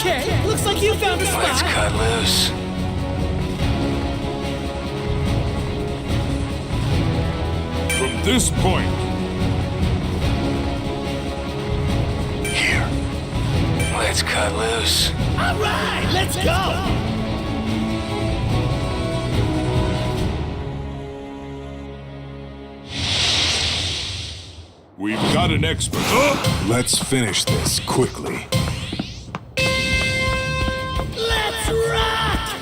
Okay, looks like you found a spot. Let's cut loose. From this point. Here. Let's cut loose. All right, let's go. We've got an expert. Let's finish this quickly. Let's rock!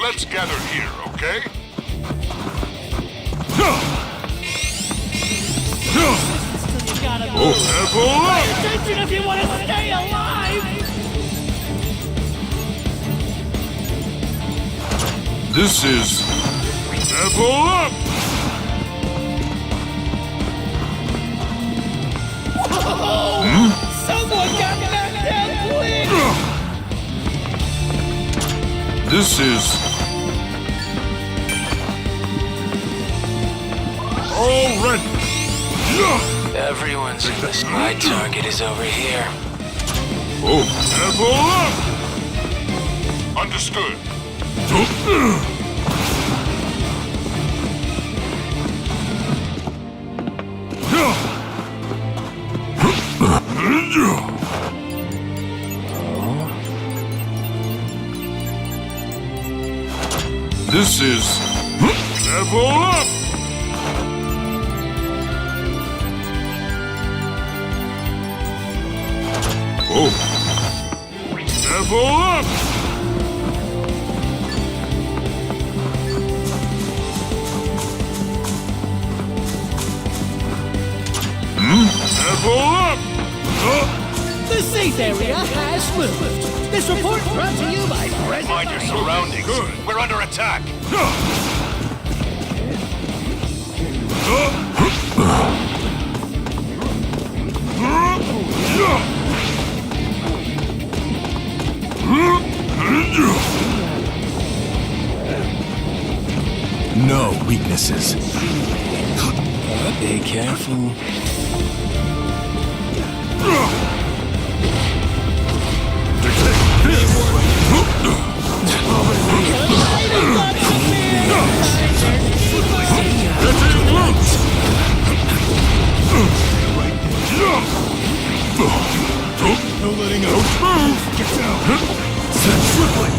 Let's gather here, okay? You gotta move. Level up! Pay attention if you want to stay alive! This is level up! Whoa! Someone got knocked down quick! This is all ready. Everyone's in this. My target is over here. Oh, level up! Understood. This is level up! Oh, level up! Level up! The safe area has moved. This report brought to you by President. Mind your surroundings. Good. We're under attack. No weaknesses. Be careful. No letting go. Move! Get down! Send swiftly!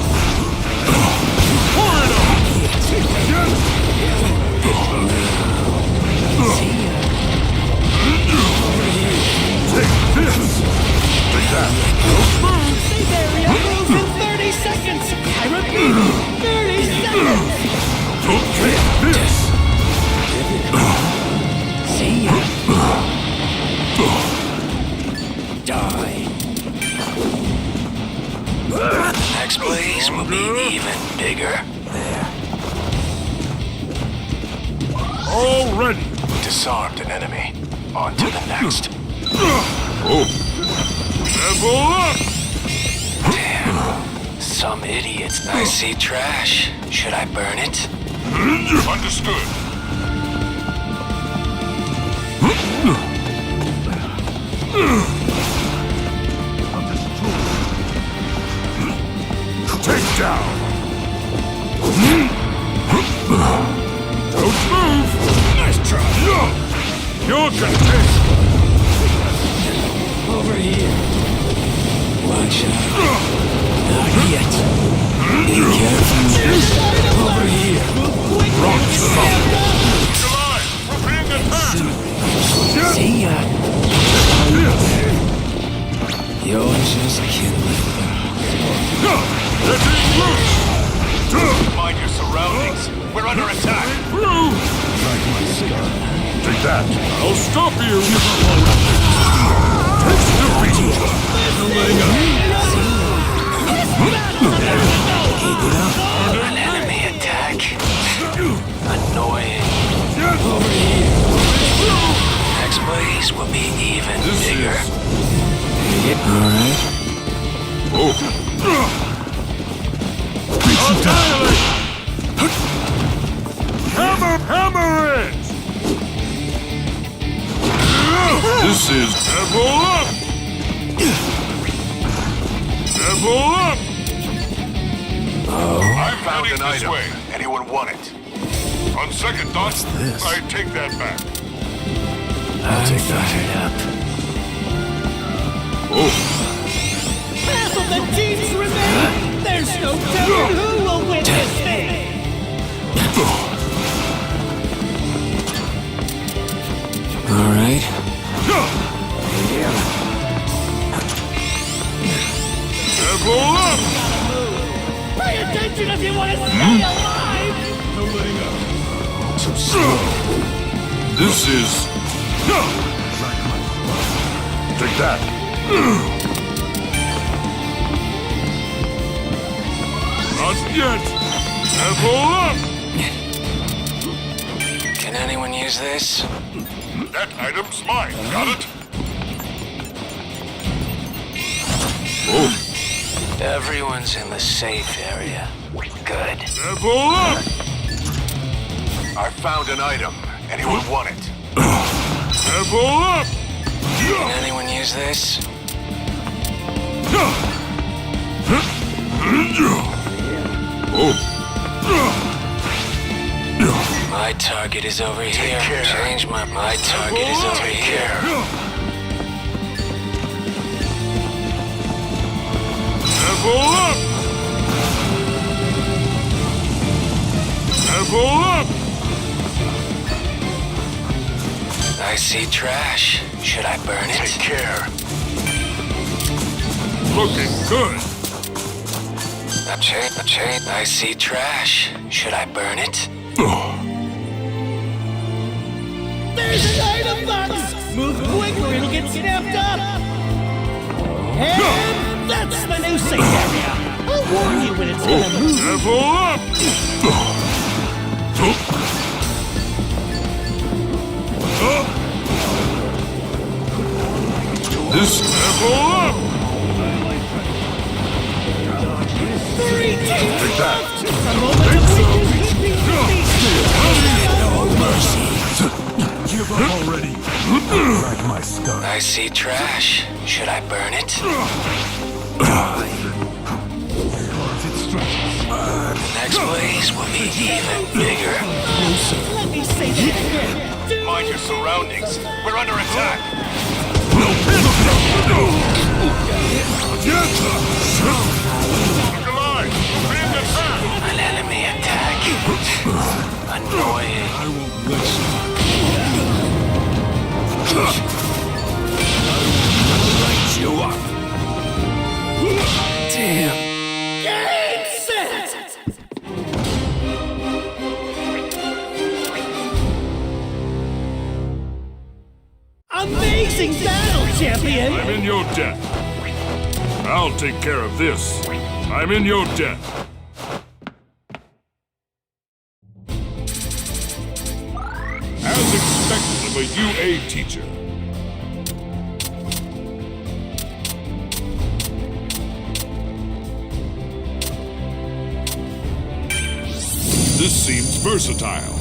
Pour it on! Take this! Take that! Move! Safe area moves in 30 seconds. I repeat, 30 seconds. Take this! See ya. Die. Next blaze will be even bigger. All ready! Disarmed an enemy. On to the next. Oh! Level up! Damn. Some idiots. I see trash. Should I burn it? Understood. Take down! Don't move! Nice try! You're gonna take... Over here. Watch out. Not yet. Be careful. Over here. Rock solid! Alive! We're being attacked! See ya. This! You're just kidding. Letting loose! Mind your surroundings. We're under attack. Through! Take that! I'll stop you! Taste defeat! No letting up! An enemy attack. Annoying. Over here. Next blaze will be even This bigger. is... Alright. Oh! Annihilate! Hammer it! This is level up! Level up! I found an item. Anyone want it? On second thought, this? I take that back. I'll take that. Half of the teams remain! There's no telling who will win this thing! All right. Level up! Pay attention if you want to stay alive! No letting up. Too slow. This is... Take that. Not yet. Level up! Can anyone use this? That item's mine. Got it? Everyone's in the safe area. Good. Level up! I found an item. Anyone want it? Level up! Can anyone use this? My target is over here. care. Change my target is over here. Level up! Level up! I see trash. Should I burn it? Take care. Looking good. A chain. I see trash. Should I burn it? There's an item box! Move quick or it'll get snapped up! And that's the new safe area! I'll warn you when it's gonna move! Level up! This level up! 3 teams Take that. left! A moment of weakness could be Give up already. Crack my skull. I see trash. Should I burn it? The next blaze will be even bigger. Let me say that again! Mind your surroundings. We're under attack. Look alive. We're in attack. An enemy attack. Annoying. I won't let you. Light you up. Damn. Game set! Amazing battle, champion! I'm in your debt. I'll take care of this. I'm in your debt. As expected of a UA teacher. This seems versatile.